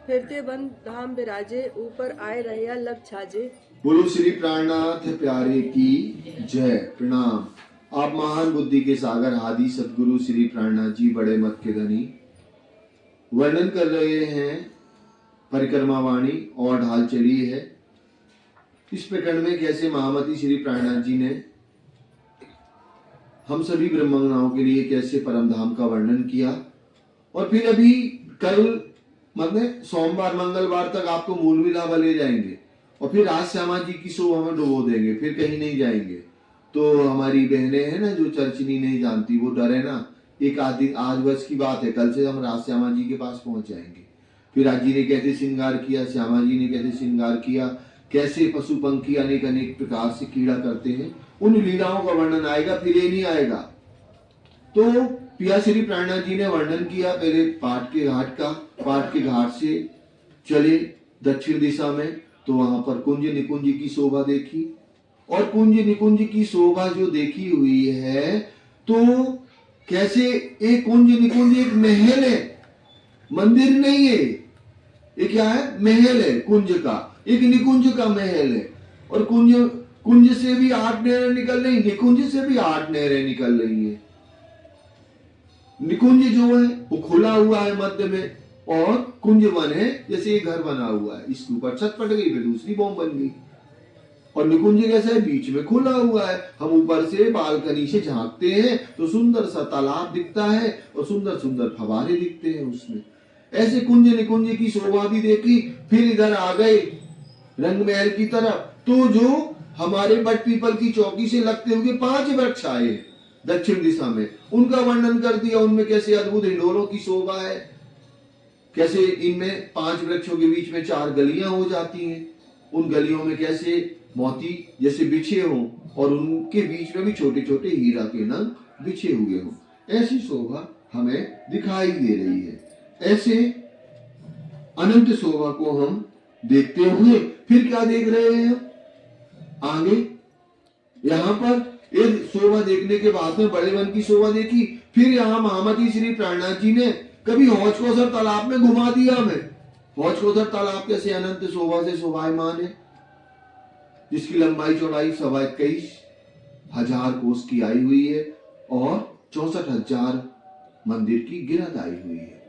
फिरते वन धाम विराजे, ऊपर आए रहिया लग छाजे। बोलो श्री प्राणनाथ प्यारे की जय। प्रणाम। आप महान बुद्धि के सागर आदि सदगुरु श्री प्राणनाथ जी बड़े मत के धनी वर्णन कर रहे हैं परिक्रमा वाणी और ढाल चली है। इस प्रकरण में कैसे महामती श्री प्राणनाथ जी ने हम सभी ब्रह्मज्ञाओं के लिए कैसे परम धाम का वर्णन किया, और फिर अभी कल मतलब सोमवार मंगलवार तक आपको मूल मिलावा ले जाएंगे और फिर आज श्यामा जी की शोभा में डुबो देंगे, फिर कहीं नहीं जाएंगे। तो हमारी बहनें हैं ना जो चर्चनी नहीं जानती, वो डरे ना, एक आदि आज बस की बात है, कल से हम राज श्यामा जी के पास पहुंच जाएंगे। फिर आज जी ने कैसे श्रृंगार किया, श्यामा जी ने कैसे श्रृंगार किया, कैसे पशु पंखी अनेक अनेक प्रकार से कीड़ा करते हैं, उन लीलाओं का वर्णन आएगा, फिर ये नहीं आएगा। तो पिया श्री प्राणनाथ जी ने वर्णन किया पहले पाट के घाट का। पाट के घाट से चले दक्षिण दिशा में, तो वहां पर कुंज निकुंज की शोभा देखी, और कुंज निकुंज की शोभा जो देखी हुई है, तो कैसे एक कुंज निकुंज एक महल है, मंदिर नहीं है, ये क्या है, महल है कुंज का, एक निकुंज का महल है। और कुंज से भी 8 नहरें निकल रही, निकुंज से भी 8 नहरें निकल रही है। निकुंज जो है वो खुला हुआ है मध्य में, और कुंज वन है जैसे ये घर बना हुआ है, इसके ऊपर छत पट गई, फिर दूसरी बॉम्ब बन गई। और निकुंज कैसा है, बीच में खुला हुआ है, हम ऊपर से बालकनी से झांकते हैं तो सुंदर सा तालाब दिखता है और सुंदर सुंदर फवारे दिखते हैं उसमें। ऐसे कुंज निकुंज की शोभा भी देखी। फिर इधर आ गए रंग महल की तरफ, तो जो हमारे बट पीपल की चौकी से लगते हुए 5 वृक्ष आए दक्षिण दिशा में, उनका वर्णन कर दिया। उनमें कैसे अद्भुत हिंडोलों की शोभा है, कैसे इनमें 5 वृक्षों के बीच में 4 गलियां हो जाती हैं, उन गलियों में कैसे मोती जैसे बिछे हों, और उनके बीच में भी छोटे छोटे हीरा के नग बिछे हुए हों। ऐसी शोभा हमें दिखाई दे रही है। ऐसे अनंत शोभा को हम देखते हुए फिर क्या देख रहे हैं आगे, यहाँ पर एक शोभा देखने के बाद में बड़े वन की शोभा देखी। फिर यहाँ महामती श्री प्राणनाथ जी ने कभी हौज तालाब में घुमा दिया हमें। हौज तालाब कैसे अनंत शोभा से शोभायमान है, जिसकी लंबाई चौड़ाई 21,000 कोस की आई हुई है, और 64,000 मंदिर की गिरद आई हुई है।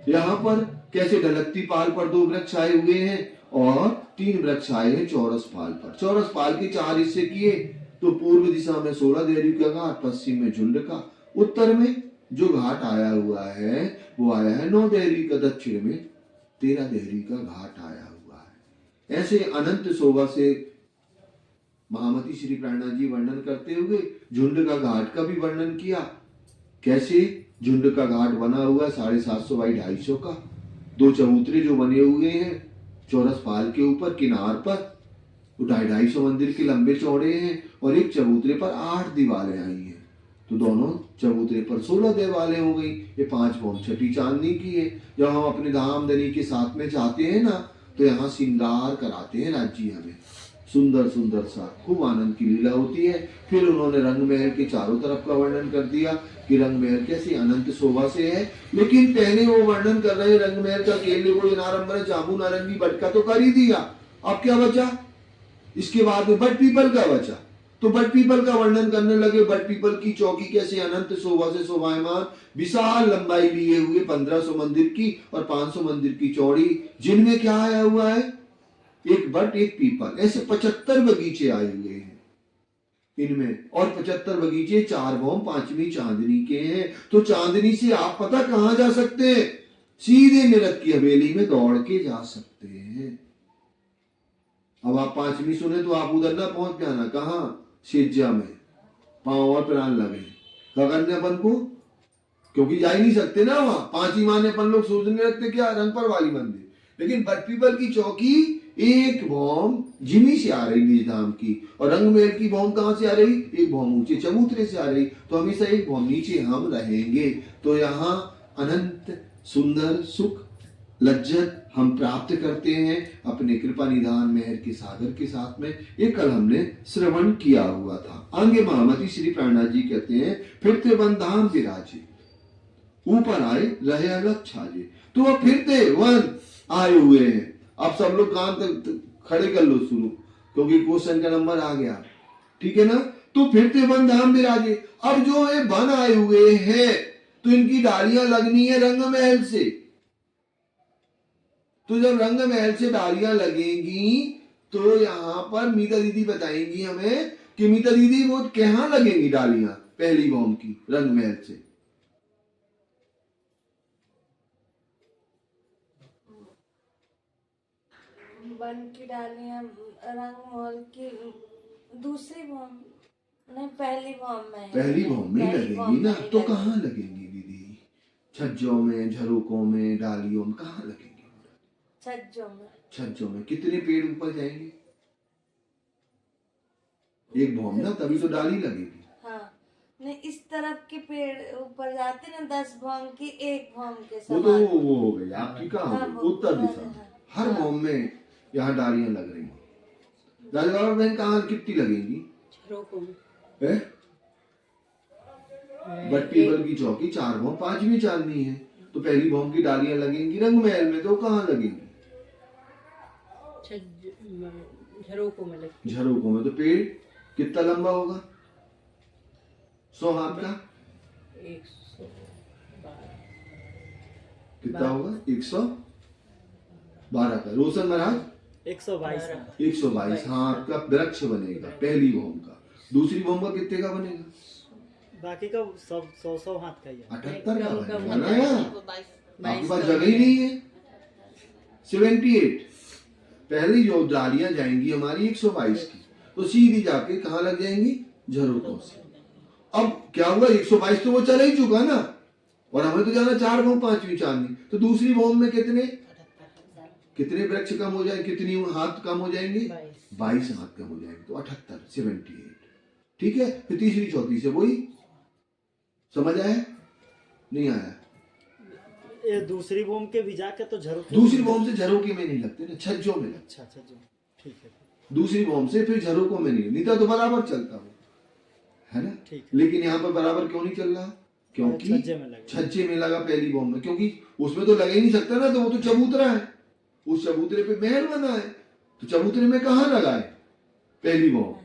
यहाँ पर कैसे ढलकती पाल पर 2 वृक्ष आए हुए हैं, और 3 वृक्ष आए हैं चौरस पाल पर। चौरस पाल के 4 हिस्से किए, तो पूर्व दिशा में 16 देहरी का घाट, पश्चिम में झुंड का, उत्तर में जो घाट आया हुआ है वो आया है 9 देहरी का, दक्षिण में 13 देहरी का घाट आया हुआ है। ऐसे अनंत शोभा से महामती श्री प्राणनाथ जी वर्णन करते हुए झुंड का घाट का भी वर्णन किया। कैसे झुंड का घाट बना हुआ 750 बाई 250 का, 2 चबूतरे जो बने हुए हैं चौरस पाल के ऊपर किनार पर, 250 मंदिर के लंबे चौड़े हैं, और एक चबूतरे पर 8 दीवारें आई हैं, तो दोनों चबूतरे पर 16 दीवारें हो गई। ये 5 बॉम्ब छठी चांदनी की है। जब हम अपने धामधनी के साथ में जाते हैं ना, तो यहाँ श्रृंगार कराते हैं राज्य हमें, सुंदर सुंदर सा, खूब आनंद की लीला होती है। फिर उन्होंने रंग महल के चारों तरफ का वर्णन कर दिया कि रंग महल कैसे अनंत शोभा से है। लेकिन पहले वो वर्णन कर रहे रंग महल का, केले को नारंबर जामू नारंगी बटका तो कर ही दिया, अब क्या बचा, इसके बाद में बट पीपल का बचा। तो बट पीपल का वर्णन करने लगे। बट पीपल की चौकी कैसे अनंत शोभा से शोभायमान, विशाल लंबाई लिए हुए 1500 मंदिर की और 500 मंदिर की चौड़ी, जिनमें क्या आया हुआ है, एक बट एक पीपल, ऐसे 75 बगीचे आए हुए हैं इनमें, और 75 बगीचे 4 बॉम्ब 5वीं चांदनी के हैं। तो चांदनी से आप पता कहां जा सकते हैं, सीधे निरत की हवेली में दौड़ के जा सकते हैं। अब आप 5वीं सुने तो आप उधर ना पहुंच जाना, कहां, शेजा में, पांव और प्राण लगे गगन्यापन को, क्योंकि जा ही नहीं सकते ना वहां। 5वीं माने अपन लोग सोचने लगते क्या, रंगपर वाली मंदिर, लेकिन बट पीपल की चौकी एक बॉम्ब जिमी से आ रही निज धाम की, और रंग महल की बॉम्ब कहां से आ रही, एक बॉम्ब ऊंचे चबूतरे से आ रही, तो हमेशा एक बॉम्ब नीचे हम रहेंगे। तो यहाँ अनंत सुंदर सुख लज्जत हम प्राप्त करते हैं अपने कृपा निधान मेहर के सागर के साथ में। ये कल हमने श्रवण किया हुआ था। आगे महामती श्री प्राणनाथ जी कहते हैं, फिरते वन धाम विराजे, ऊपर आए रहे अलग छाजे। तो वह फिरते वन आए हुए हैं। अब सब लोग कान तक खड़े कर लो शुरू, क्योंकि क्वेश्चन का नंबर आ गया, ठीक है ना। तो फिरते वन धाम विराजे। अब जो ये वन आए हुए हैं तो इनकी डालियां लगनी है रंग महल से। तो जब रंग महल से डालियां लगेंगी तो यहाँ पर मीता दीदी बताएंगी हमें कि मीता दीदी वो कहाँ लगेंगी डालियां पहली बॉम्ब की रंग महल से। वन की डालियां रंग महल की दूसरी बॉम्ब नहीं पहली बॉम्ब में पहली बॉम्ब में पहली लगेंगी बॉम्ब ना, में तो लगेंगी। कहाँ लगेंगी दीदी? छज्जों में, झरोकों में, डालियों में, कहाँ लगेंगी? छज्जों में। छज्जों में। कितने पेड़ ऊपर जाएंगे? एक बॉम्ब ना, तभी तो डाली लगेगी। हाँ नहीं इस तरफ के पेड़ ऊपर जाते ना 10 बॉम्ब की एक बॉम्ब के वो तो समान। वो हो गई आपकी, कहाँ हाँ, हो गई? वो- उत्तर हाँ, दिशा। हाँ। हर बॉम्ब में यहाँ डालियां लग रही हैं। राजबाबा बहन कहाँ कितनी लगेंगी? झरोकों में। है? बट पीपल की चौकी 4 बॉम्ब 5वीं चांदनी है, तो पहली बॉम्ब की डालियां लगेंगी रंग महल में, तो कहाँ लगेंगी? झरोकों में लगती। झरोकों में। तो पेड़ कितना लंबा होगा? 100 हाथ का। 112। कितना होगा? 112 का। रोशन महाराज 122 122 हाथ का वृक्ष बनेगा पहली बॉम्ब का। दूसरी बॉम्ब का कितने का बनेगा? बाकी का सब 100 हाथ का ही है। 78 का कम बनेगा ना यार। आपके 22 पास जगह ही नहीं है। 78 पहली जो डालियां जाएंगी हमारी 122 की, तो सीधी जाके कहाँ लग जाएंगी? झरोकों से। अब क्या हुआ? 122 तो वो चला ही चुका ना, और हमें तो जाना 4 बॉम्ब 5वीं चांदनी। तो दूसरी बॉम्ब में कितने वृक्ष कम हो जाए, कितनी हाथ कम हो जाएंगे? 22 हाथ कम हो जाएंगे, तो 78 ठीक है। फिर तीसरी चौथी से वही। समझ आया? नहीं आया? ये दूसरी बॉम्ब के भिजा के तो झरोके। दूसरी बॉम्ब से झरोके में नहीं लगते ना, छज्जों में लगते। अच्छा जो ठीक है दूसरी बॉम्ब से फिर झरोकों में नहीं तो बराबर चलता हो, है ना। ठीक लेकिन यहाँ पर बराबर क्यों नहीं चल रहा? क्योंकि छज्जे में लगा। छज्जे में लगा पहली बॉम्ब में, क्योंकि उसमें तो लग ही नहीं सकता ना, तो वो तो चबूतरा है, उस चबूतरे पे महल बना है, तो चबूतरे में कहाँ लगाए पहली बॉम्ब?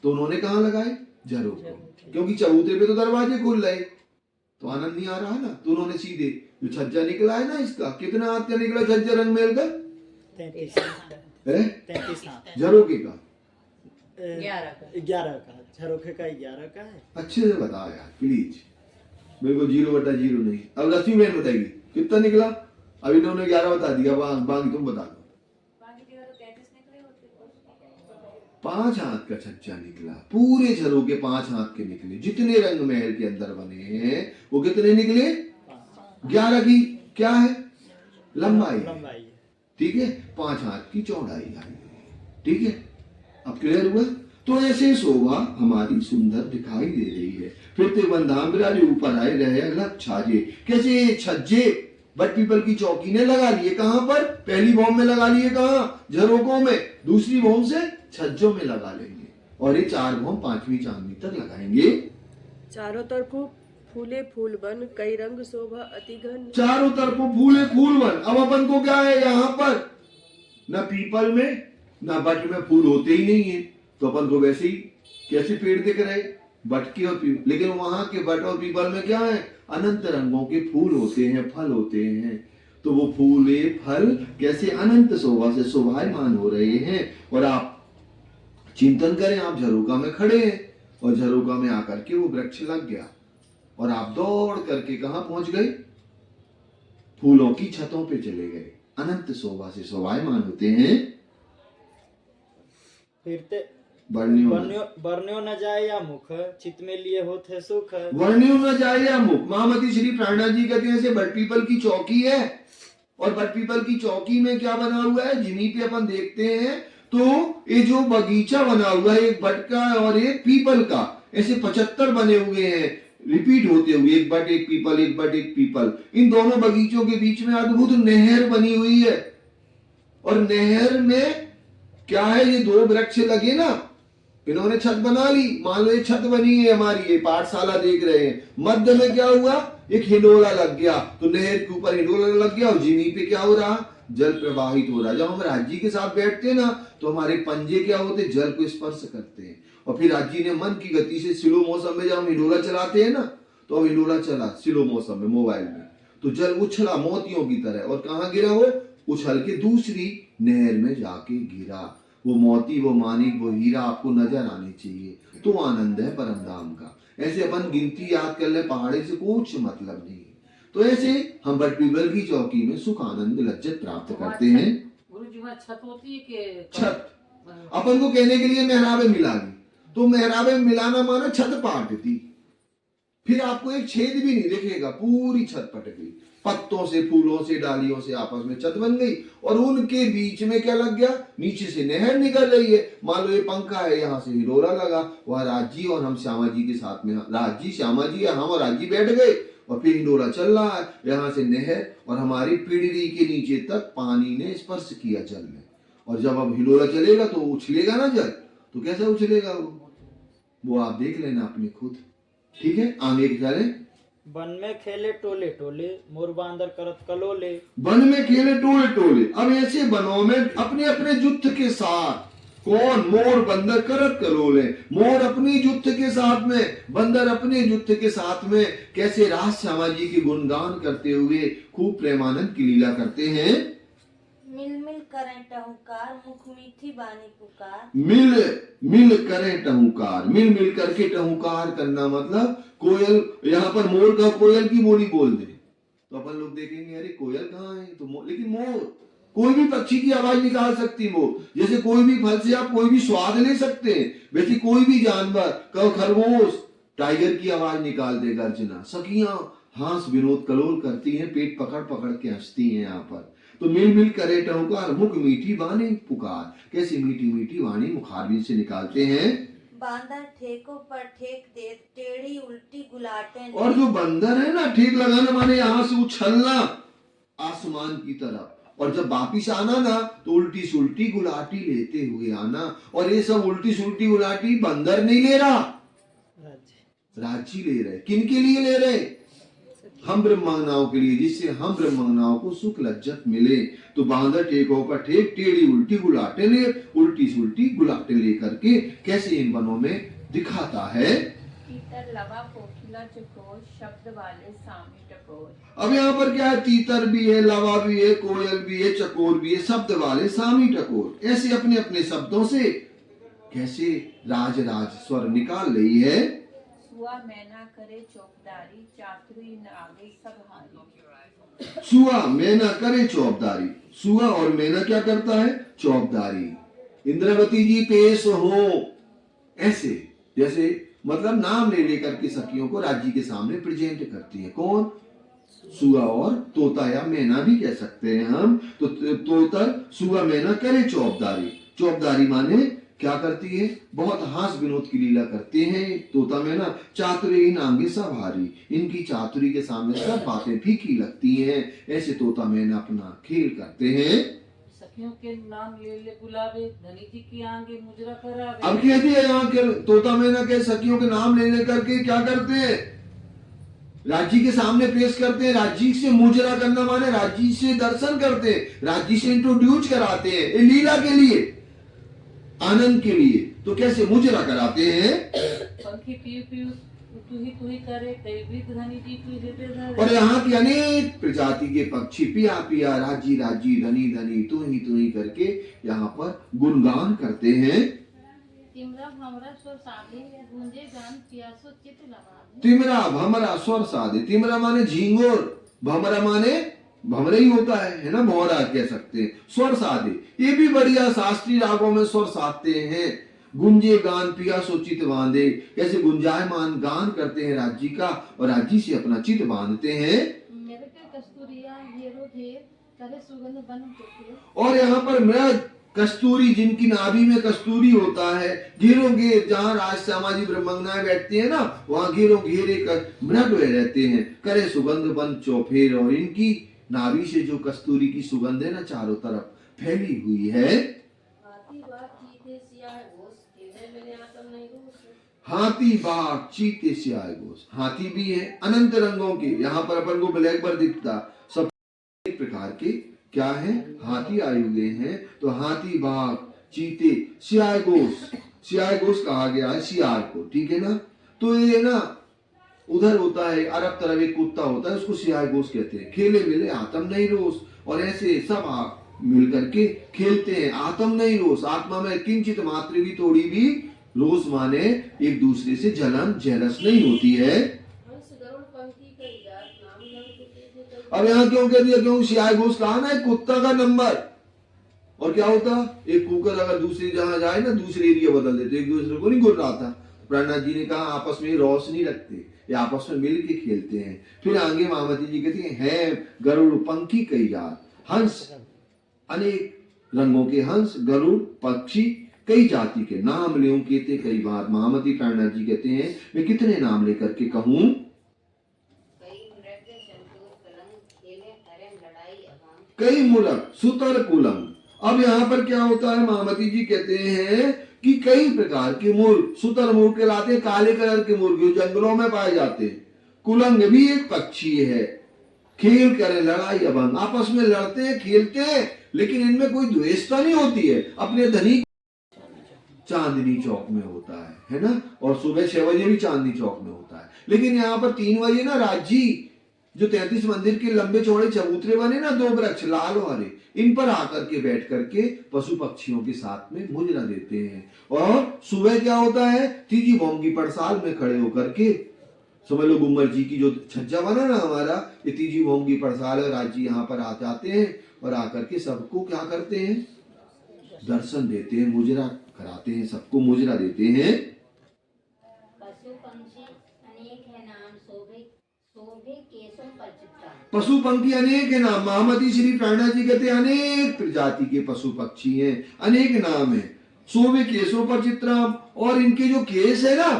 तो उन्होंने कहाँ लगाए? झरोकों, क्योंकि चबूतरे पे तो दरवाजे खुल रहे, तो आनंद नहीं आ रहा है ना। तो उन्होंने सीधे जो छज्जा निकला है ना, इसका कितना हाथ का निकला छज्जा रंग महल का? 33 हाथ। झरोके का 11 का। झरोके का 11 का है। अच्छे से बताओ यार प्लीज, बिल्कुल 0/0 नहीं। अब लक्ष्मी बहन बताएगी कितना निकला। अब इन्होंने 11 बता दिया, बाकी तुम बता दो। 5 हाथ का छज्जा निकला, पूरे झरोके 5 हाथ के निकले। जितने रंग महल के अंदर बने हैं वो कितने निकले? 11 की क्या है? लंबाई है। ठीक है, 5 हाथ की चौड़ाई आई। ठीक है, अब क्लियर हुआ? तो ऐसे शोभा हमारी सुंदर दिखाई दे रही है। फिर ते बंधाम विराजे ऊपर आए रहे अलग छाजे। कैसे छज्जे बट पीपल की चौकी ने लगा लिए, कहां पर? पहली बॉम्ब में लगा लिए, कहां? झरोकों में। दूसरी बॉम्ब से छज्जों में लगा लेंगे, और ये 4 बॉम्ब 5वीं चांदनी तक लगाएंगे। चारों तरफों फूले फूल बन, कई रंग शोभा अति घन। चारों तरफों फूले फूल बन। अब अपन को क्या है यहाँ पर? न पीपल में न बट में फूल होते ही नहीं है, तो अपन को वैसे ही कैसे पेड़ दिख रहे? बट के और पीपल। लेकिन वहां के बट और पीपल में क्या है? अनंत रंगों के फूल होते हैं, फल होते हैं। तो वो फूले फल कैसे अनंत शोभा से शोभायमान हो रहे हैं। और आप चिंतन करें, आप झरोका में खड़े हैं और झरोका में आकर के वो वृक्ष लग गया, और आप दौड़ करके कहां पहुंच गए? फूलों की छतों पे चले गए। अनंत शोभा से शोभायमान होते हैं। फिरते वर्ण्यो न जाए या मुख, चित में लिए होते सुख। वर्ण्यो न जाए या मुख। महामती श्री प्राणा जी कहते हैं, बट पीपल की चौकी है, और बट पीपल की चौकी में क्या बना हुआ है? जिमी पे अपन देखते हैं तो ये जो बगीचा बना हुआ है, एक बट का और एक पीपल का, ऐसे 75 बने हुए हैं, रिपीट होते हुए, एक बट एक पीपल, एक बट एक पीपल। इन दोनों बगीचों के बीच में अद्भुत नहर बनी हुई है, और नहर में क्या है? ये 2 वृक्ष लगे ना इन्होंने छत बना ली, मान लो ये छत बनी है हमारी, ये पाठशाला देख रहे हैं, मध्य में क्या हुआ, एक हिंडोला लग गया, तो नहर के ऊपर हिंडोला लग गया और जमीन पे क्या हो रहा, जल प्रवाहित हो रहा। जब हम राज्य के साथ बैठते हैं ना, तो हमारे पंजे क्या होते, जल को स्पर्श करते हैं, और फिर राज्य ने मन की गति से स्लो मौसम में जब हम हिंडोला चलाते हैं ना, तो अब हिंडोला चला स्लो मौसम में मोबाइल में, तो जल उछला मोतियों की तरह, और कहाँ गिरा वो, उछल के दूसरी नहर में जाके गिरा। वो मोती, वो मानिक, वो हीरा आपको नजर आने चाहिए, तो आनंद है परम धाम का। ऐसे अपन गिनती याद कर ले, पहाड़े से कुछ मतलब नहीं है। तो ऐसे हम बटपीपल की चौकी में सुख आनंद लज्जत प्राप्त करते हैं। गुरुजी वहाँ छत होती है कि छत अपन को कहने के लिए मेहराबे मिला दी, तो मेहराबे मिलाना माना छत पाट दी, फिर आपको एक छेद भी नहीं दिखेगा, पूरी छत पट गई, पत्तों से, फूलों से, डालियों से आपस में छत बन गई, और उनके बीच में क्या लग गया, नीचे से नहर निकल रही है। मान लो ये पंखा है, यहाँ से हिडोरा लगा, वह राजी और हम श्यामा जी के साथ में, राजी श्यामा जी हम और राजी बैठ गए, और फिर हिडोरा चल रहा है, यहाँ से नहर और हमारी पीढ़ी के नीचे तक पानी ने स्पर्श किया जल में। और जब अब हिडोरा चलेगा तो उछलेगा ना जल, तो कैसे उछलेगा वो आप देख लेना अपने खुद। ठीक है, आगे चले। वन में खेले टोले टोले, मोर बांदर करत कलोले। वन में खेले टोले टोले, अब ऐसे वनों में अपने अपने जुत्थ के साथ, कौन, मोर बंदर करत कलोले, मोर अपनी जुत्थ के साथ में, बंदर अपने जुत्थ के साथ में, कैसे रास श्यामा जी के गुणगान करते हुए खूब प्रेमानंद की लीला करते हैं। मिल मिल करें टहुकार, मुख मीठी बानी पुकार। मिल मिल करें टहुकार, मिल मिल करके टहुकार करना मतलब कोयल, यहाँ पर मोर का कोयल की बोली बोल दे, तो अपन लोग देखेंगे अरे कोयल कहाँ है, तो लेकिन मोर, कोई भी पक्षी की आवाज निकाल सकती मोर, जैसे कोई भी फल से आप कोई भी स्वाद ले सकते हैं, वैसे कोई भी जानवर, कहो खरगोश, टाइगर की आवाज निकाल दे गर्जना। सखियां हास विनोद कलोल करती हैं, पेट पकड़ पकड़ के हंसती हैं यहाँ पर। तो मिल मिल करे टहुकार, मुख मीठी वाणी पुकार, कैसी मीठी मीठी वाणी मुखारबिंद से निकालते हैं। बांदर ठेकों पर ठेक दे, टेढ़ी उल्टी गुलाटें। और जो बंदर है ना, ठेक लगाना माने यहाँ से उछलना आसमान की तरफ, और जब वापिस आना ना तो उल्टी सुल्टी गुलाटी लेते हुए आना। और ये सब उल्टी सुल्टी गुलाटी बंदर नहीं ले रहा, राजी ले रहे। किन के लिए ले रहे, हम ब्रह्मांगनाओं के लिए, जिससे हम ब्रह्मांगनाओं को सुख लज्जत मिले। तो बांदर टेकों पर ठेक, टेढ़ी उल्टी गुलाटे ले, उल्टी सुल्टी गुलाटे ले करके कैसे इन वनों में दिखाता है। तीतर लवा कोकिला चकोर, शब्द वाले सामी टकोर। अब यहाँ पर क्या है, तीतर भी है, लवा भी है, कोयल भी है, चकोर भी है, शब्द वाले सामी टकोर, ऐसे अपने अपने शब्दों से कैसे राज राज स्वर निकाल रही है। सुआ मैना करे चौकदारी, चातुरी नागे सब हारी। सुआ मैना करे चौबदारी, सुआ और मैना क्या करता है, चौबदारी। इंद्रवती जी पेश हो, ऐसे जैसे मतलब नाम ले लेकर के सखियों को राज्य के सामने प्रेजेंट करती है। कौन, सुआ और तोता, या मैना भी कह सकते हैं हम। तो तोतर सुआ मैना करे चौबदारी, चौबदारी माने क्या करती है, बहुत हास विनोद की लीला करते हैं तोता मैना। चातुरी इन आंगे सब हारी, इनकी चातुरी के सामने सब बातें फीकी लगती हैं। ऐसे तोता मैना अपना खेल करते हैं। सखियों के नाम ले ले बुलावे, धनी जी की आगे मुजरा करावे। अब कहती है यहाँ के तोता मैना के सखियों के नाम ले लेकर के क्या करते हैं, राज्य के सामने पेश करते हैं। राज्य से मुजरा करना माने राज्य से दर्शन करते हैं, राज्य से इंट्रोड्यूस कराते हैं, ये लीला के लिए, आनंद के लिए। तो कैसे मुजरा कराते हैं। पंखी पीयू पीयू तू ही करे, कई भी धनी जी तू हृदय धरे। और यहाँ की अनेक प्रजाति के पक्षी पिया पिया, राजी राजी, धनी धनी, तू ही करके यहाँ पर गुणगान करते हैं। तिमरा भमरा स्वर साधे, गूंजे गान पियासो चित लगा। तिमरा भमरा स्वर साधे, तिमरा माने झींगोर, भमरा माने भमरा ही होता है ना, भौरा कह सकते हैं। स्वर साधे, ये भी बढ़िया शास्त्रीय रागों में स्वर साधते हैं। गुंजे गान पिया सो चित बांधे, कैसे गुंजायमान गान करते हैं राज्य का, और राज्य से अपना चित बांधते हैं। मेरे के कस्तूरिया घेरो घेर, करे सुगंध बन चुके। और यहाँ पर मृग कस्तूरी, जिनकी नाभि में कस्तूरी होता है, घेरों घेर, जहाँ राज श्यामा जी ब्रह्मंगनाएं बैठती है ना, वहाँ घेरों घेरे कर मृग रहते हैं। करे सुगंध बन चौफेर, और इनकी नाभि से जो कस्तूरी की सुगंध है ना, चारों तरफ फैली हुई है। हाथी, बाघ, चीते, सियाय, घोष। हाथी भी है अनंत रंगों के, यहाँ पर अपन को ब्लैक बर्ड दिखता, सब एक प्रकार के क्या है, हाथी आए हुए हैं। तो हाथी, बाघ, चीते, सियाय, घोष। सियाय घोष कहा गया है सियार को, ठीक है ना। तो ये ना उधर होता है अरब तरफ एक कुत्ता होता है, उसको सियाय घोष कहते हैं। खेले मिले आत्म नहीं रोष, और ऐसे सब मिल करके खेलते हैं। आत्म नहीं रोष, आत्मा में किंचित मात्र भी थोड़ी भी रोष माने एक दूसरे से जलन जेलस नहीं होती है। अब यहाँ क्यों कह दिया, क्यों सियाय घोष कहा ना, एक कुत्ता का नंबर। और क्या होता, एक कुकर अगर दूसरी जहां जाए ना, दूसरे एरिया बदल देते, एक दूसरे को नहीं घुर रहा था। प्राणनाथ जी ने कहा आपस में रोष नहीं रखते, ये आपस में मिल के खेलते हैं। फिर आगे महामती जी कहती है गरुड़ पंखी कई जात, हंस अनेक रंगों के हंस, गरुड़ पक्षी कई जाति के, नाम ले कहते कई बार। महामती प्राणनाथ जी कहते हैं मैं कितने नाम लेकर के कहूं, कई मूलक सुतर कुलम। अब यहाँ पर क्या होता है, महामती जी कहते हैं कि कई प्रकार के मूर्ख, सुतर मूर्ख कहलाते हैं, काले कलर के मूर्ख जो जंगलों में पाए जाते हैं। कुलंग भी एक पक्षी है। खेल करे लड़ाई अभंग, आपस में लड़ते हैं खेलते हैं, लेकिन इनमें कोई द्वेषता नहीं होती है। अपने धनी चांदनी चौक में होता है ना, और सुबह 6 बजे भी चांदनी चौक में होता है। लेकिन यहाँ पर 3 बजे ना राजी जो 33 मंदिर के लंबे चौड़े चबूतरे बने ना, 2 वृक्ष लाल और हरे, इन पर आकर के बैठ करके पशु पक्षियों के साथ में मुजरा देते हैं। और सुबह क्या होता है, तीजी बॉम की पड़साल में खड़े होकर के, समझ लो गुम्मर जी की जो छज्जा बना ना हमारा, ये तीजी बॉम की पड़साल है। राज जी यहाँ पर आ जाते हैं और आकर के सबको क्या करते हैं, दर्शन देते हैं, मुजरा कराते हैं, सबको मुजरा देते हैं। पशु पंछी अनेक है नाम, शोभे केशों पर चित्रा। पशु पंखी अनेक है नाम, महामती श्री प्राणनाथ जी कहते हैं अनेक प्रजाति के पशु पक्षी हैं, अनेक नाम है। शोभे केशों पर चित्राम, और इनके जो केस है ना,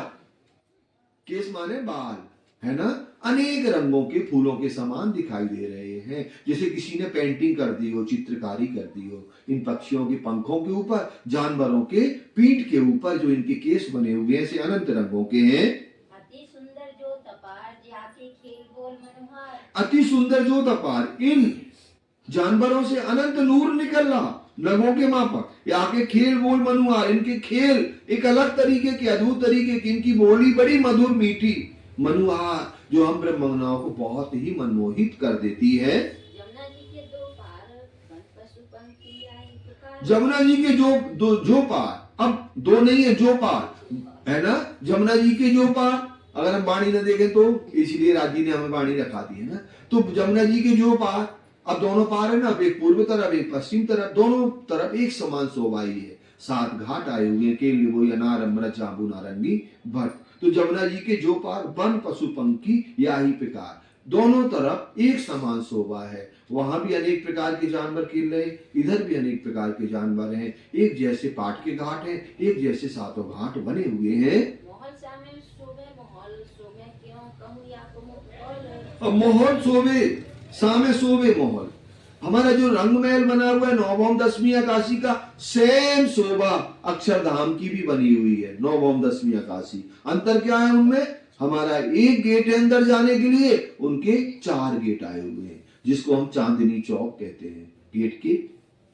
केस माने बाल है ना, अनेक रंगों के फूलों के समान दिखाई दे रहे हैं, जैसे किसी ने पेंटिंग कर दी हो, चित्रकारी कर दी हो। इन पक्षियों के पंखों के ऊपर, जानवरों के पीठ के ऊपर जो इनके केस बने हुए हैं, ऐसे अनंत रंगों के हैं। अति सुंदर जो तपार, जाति खेल बोल मनोहर। अति सुंदर जो तपार, इन जानवरों से अनंत नूर निकल रहा, नगों के मापक, के खेल बोल मनुहार, इनके खेल एक अलग तरीके के, अद्भुत तरीके की, इनकी बोली बड़ी मधुर मीठी, मनुहार, जो हम ब्रह्मज्ञानियों को बहुत ही मनमोहित कर देती है। जमुना जी के 2 पार पशु पंखी आई पुकार। जमुना जी के जो पार, अब 2 नहीं है, जो पार है ना, जमुना जी के जो पार, अगर हम वाणी न देखें तो, इसीलिए राजी ने हमें वाणी रखा दी है ना। तो जमुना जी के जो पार, अब दोनों पार है ना, एक पूर्व तरफ एक पश्चिम तरफ, दोनों तरफ एक समान शोभा ही है। 7 घाट आए हुए, केली वो अनार अमृत जाबू नारंगी भट्ट। तो जमुना जी के जो पार, वन पशु पंखी या ही प्रकार, दोनों तरफ एक समान शोभा है। वहां भी अनेक प्रकार के जानवर खेल रहे, इधर भी अनेक प्रकार के जानवर हैं। एक जैसे पाट के घाट हैं, एक जैसे 7 घाट बने हुए हैं। मोहल सामे शोभे मोहल, शोभे क्यों कहूँ या को मोहल। अब मोहल शोभे, सामे शोभे मोहल, हमारा जो रंगमहल बना हुआ है 9 10वीं अकाशी का, सेम शोभा अक्षरधाम की भी बनी हुई है। 9 10वीं अकाशी, अंतर क्या है उनमें, हमारा एक गेट है अंदर जाने के लिए, उनके 4 गेट आए हुए हैं, जिसको हम चांदनी चौक कहते हैं। गेट के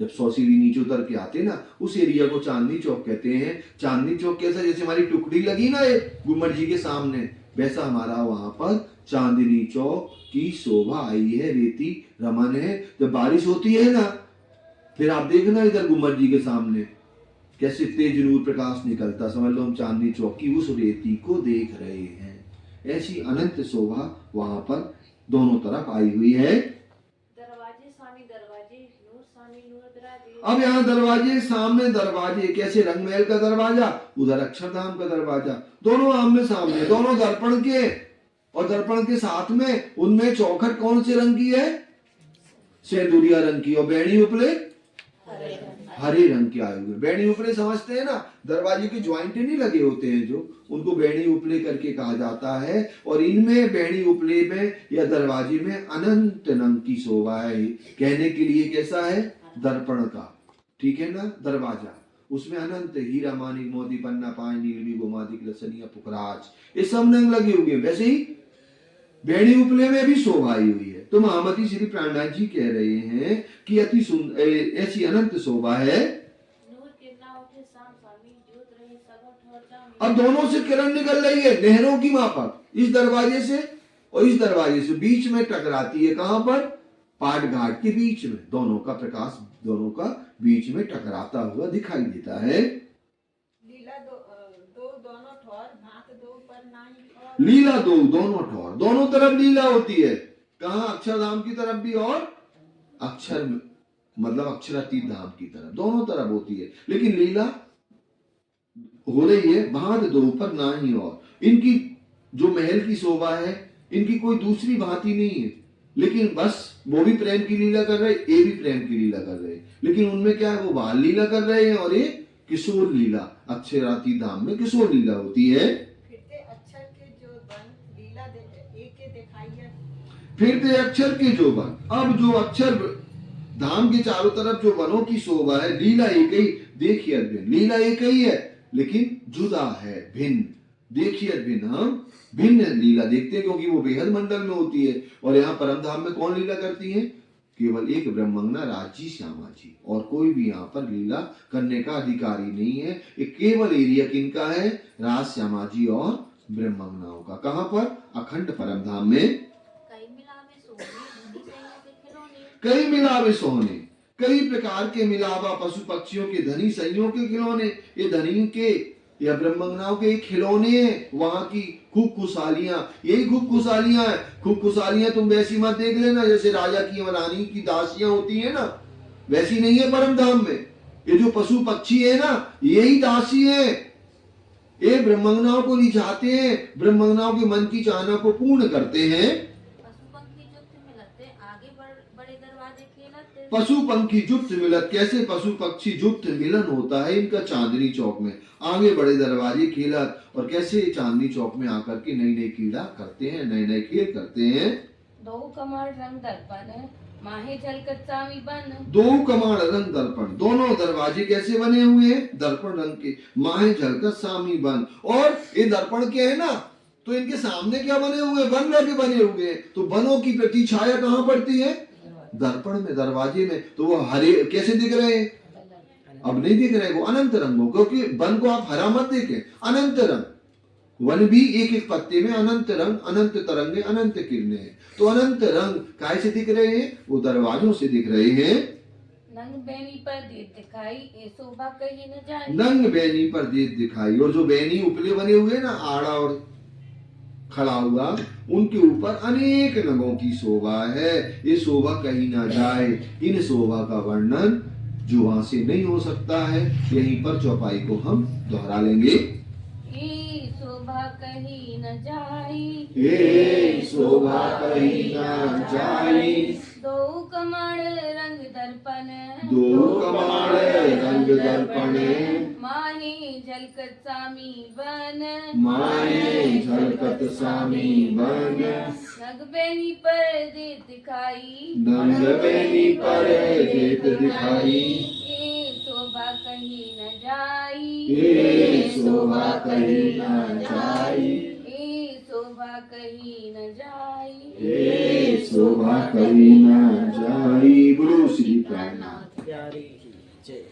जब 100 सीढ़ी नीचे उतर के आते ना, उस एरिया को चांदनी चौक कहते हैं। चांदनी चौक कैसा, जैसे हमारी टुकड़ी लगी ना गुम्मट जी के सामने, वैसा हमारा वहां पर चांदनी चौक की शोभा आई है। रेती रमन है, जब बारिश होती है ना, फिर आप देखना इधर गुम्मट जी के सामने कैसे तेज नूर प्रकाश निकलता, समझ लो हम चांदनी चौक की उस रेती को देख रहे हैं। ऐसी अनंत शोभा वहां पर दोनों तरफ आई हुई है। दरवाजे सामी दरवाजे, नूर सामी नूर दरवाजे। अब यहाँ दरवाजे सामने दरवाजे, कैसे रंगमहल का दरवाजा, उधर अक्षरधाम का दरवाजा, दोनों आमने सामने, दोनों दर्पण के, और दर्पण के साथ में उनमें चौखट कौन से रंग की है, सेंदूरिया रंग की, और बैणी उपले हरे रंग के आए हुए। बैणी उपले समझते हैं ना, दरवाजे के ज्वाइंट नहीं लगे होते हैं जो, उनको बैणी उपले करके कहा जाता है। और इनमें बैणी उपले में या दरवाजे में अनंत रंग की शोभा है। कहने के लिए कैसा है, दर्पण का, ठीक है ना, दरवाजा, उसमें अनंत हीरा मानिक मोती पन्ना पाए नीलवी गोमादिक लसनिया पुखराज, ये सब नंग लगे हुए हैं। वैसे ही बेड़ी उपले में भी शोभा आई हुई है। तो महामती श्री प्राणनाथ जी कह रहे हैं कि अति सुंदर ऐसी अनंत शोभा है। नूर किरणा उठे शाम स्वामी ज्योत रहे सब ठोर जाम। अब दोनों से किरण निकल रही है नहरों की माफक, इस दरवाजे से और इस दरवाजे से, बीच में टकराती है। कहां पर? पाट घाट के बीच में। दोनों का प्रकाश दोनों का बीच में टकराता हुआ दिखाई देता है। लीला दोनों ठोर भात दो पर नाई और लीला दोनों ठोर, दोनों तरफ लीला होती है। कहां? अक्षरधाम की तरफ भी और अक्षर मतलब अक्षरातीत धाम की तरफ, दोनों तरफ होती है। लेकिन लीला हो रही है भात दो पर नाही और। इनकी जो महल की शोभा है, इनकी कोई दूसरी भांति नहीं है। लेकिन बस वो भी प्रेम की लीला कर रहे, ये भी प्रेम की लीला कर रहे। लेकिन उनमें क्या है? वो बाल लीला कर रहे हैं और ये किशोर लीला, अक्षरातीत धाम में किशोर लीला होती है। फिरते अक्षर के जो बन लीला एक दिखाइए। फिरते अक्षर के जो बन, अब जो अक्षर धाम के चारों तरफ जो वनों की शोभा है, लीला एक ही, देखिए भिन्न। लीला एक ही है लेकिन जुदा है, भिन्न। देखिए भिन्न, हम भिन्न लीला देखते हैं क्योंकि वो बेहद मंडल में होती है। और यहाँ परम धाम में कौन लीला करती है? केवल एक ब्रह्मंगना राजी श्यामा जी, और कोई भी यहाँ पर लीला करने का अधिकारी नहीं है। ये केवल एरिया किनका है? राज श्यामा जी और ब्रह्मंगनाओं का। कहाँ पर? अखंड परम धाम में। कई मिलावे सोने धनी सैयों के खिलौने। कई मिलावे सोने, कई प्रकार के मिलावा पशु पक्षियों के धनी सैयों के खिलौने। ये धनी के या ब्रह्मंगनाओं के खिलौने हैं। वहां की खूब खुशहालियां, यही खूब खुशहालियां है। खूब खुशहालियां तुम वैसी मत देख लेना जैसे राजा की और रानी की दासियां होती है ना, वैसी नहीं है परम धाम में। ये जो पशु पक्षी है ना, यही दासी है। ये ब्रह्मंगनाओं को रिझाते हैं, ब्रह्मंगनाओं के मन की चाहना को पूर्ण करते हैं। पशु पंखी जुक्त मिलते आगे बड़े दरवाजे खेलते। पशु पंखी जुक्त मिलत, कैसे पशु पक्षी जुक्त मिलन होता है इनका चांदनी चौक में, आगे बड़े दरवाजे खेलत। और कैसे चांदनी चौक में आकर के नई नई क्रीड़ा करते हैं, नए नए खेल करते हैं। दो कमल रंग दर्पण माहे झलकत सामी बन। दो कमाड़ रंग दर्पण, दोनों दरवाजे कैसे बने हुए हैं? दर्पण रंग के। माहे झलकत सामी बन, और ये दर्पण के है ना, तो इनके सामने क्या बने हुए? वन लगे बने हुए हैं। तो वनों की प्रति छाया कहाँ पड़ती है? दर्पण में, दरवाजे में। तो वो हरे कैसे दिख रहे हैं? अब नहीं दिख रहे, वो अनंत रंगों, क्योंकि वन को आप हरा मत देखें, अनंत रंग। वन भी एक एक पत्ते में अनंत रंग, अनंत तरंगे, अनंत किरणें हैं। तो अनंत रंग काय से दिख रहे हैं? वो दरवाजों से दिख रहे हैं। नंग बैनी पर देत दिखाई ए शोभा कहीं न जाए। नंग बैनी पर देत दिखाई, और जो बैनी उपले बने हुए ना, आड़ा और खड़ा हुआ, उनके ऊपर अनेक नगों की शोभा है। ये शोभा कहीं ना जाए। इन शोभा का वर्णन जुबान से नहीं हो सकता है। यहीं पर चौपाई को हम दोहरा लेंगे। ए शोभा कहीं न जाई, ये शोभा कहीं ना जाई। दो कमल रंग दर्पण दो कमाड़ रंग दर्पण, माहे झलकत सामी बन। माए झलकत सामी बन। नग बैनी पर देत दिखाई, नंग बैनी पर देत दिखाई। ए शोभा कहीं न जाई, ये शोभा कहीं ना जाई। ए शोभा कहीं न जाई। ये शोभा कहीं ना जाई। बोलो श्री प्राणनाथ। प्यारी की जय।